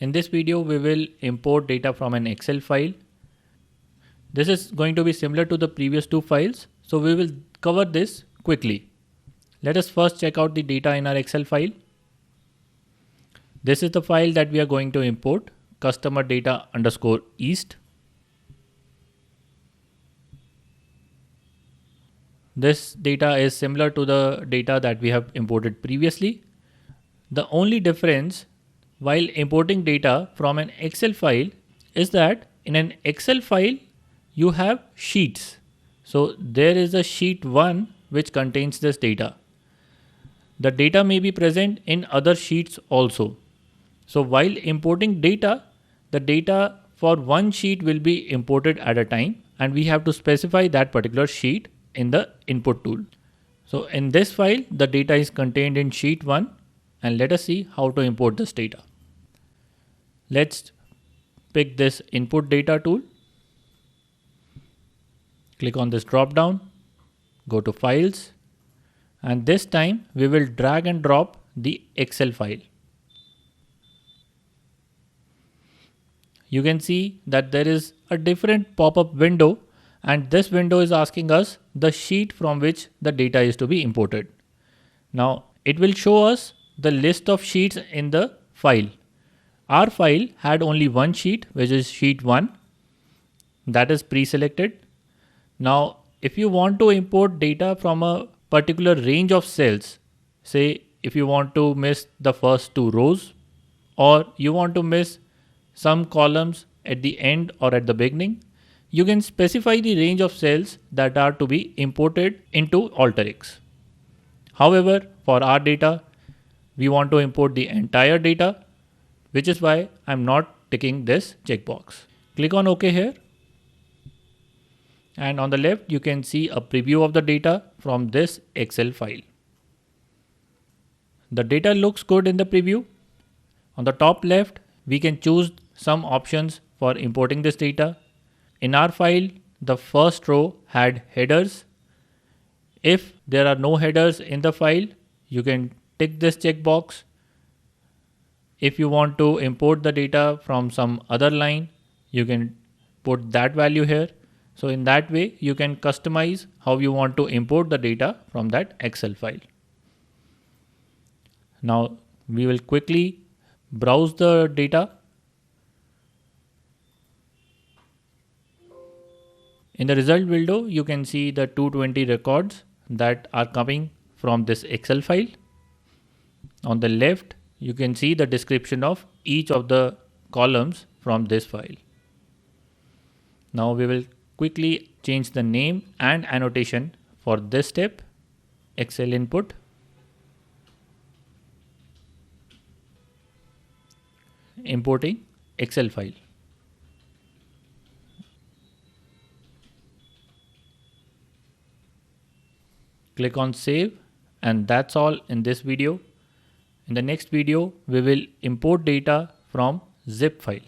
In this video, we will import data from an Excel file. This is going to be similar to the previous two files, so we will cover this quickly. Let us first check out the data in our Excel file. This is the file that we are going to import, customer data underscore east. This data is similar to the data that we have imported previously. The only difference while importing data from an Excel file is that in an Excel file, you have sheets. So there is a sheet 1 which contains this data. The data may be present in other sheets also. So while importing data, the data for one sheet will be imported at a time, and we have to specify that particular sheet in the input tool. So in this file, the data is contained in sheet 1, and let us see how to import this data. Let's pick this input data tool. Click on this drop down, go to files, and this time we will drag and drop the Excel file. You can see that there is a different pop-up window, and this window is asking us the sheet from which the data is to be imported. Now it will show us the list of sheets in the file. Our file had only one sheet, which is sheet 1, that is pre-selected. Now if you want to import data from a particular range of cells, say if you want to miss the first 2 rows, or you want to miss some columns at the end or at the beginning, you can specify the range of cells that are to be imported into Alteryx. However, for our data, we want to import the entire data, which is why I'm not ticking this checkbox. Click on OK here. And on the left, you can see a preview of the data from this Excel file. The data looks good in the preview. On the top left, we can choose some options for importing this data. In our file, the first row had headers. If there are no headers in the file, you can tick this checkbox. If you want to import the data from some other line, you can put that value here. So in that way, you can customize how you want to import the data from that Excel file. Now we will quickly browse the data. In the result window, you can see the 220 records that are coming from this Excel file. On the left, you can see the description of each of the columns from this file. Now we will quickly change the name and annotation for this step. Excel input. Importing Excel file. Click on save, and that's all in this video. In the next video, we will import data from zip file.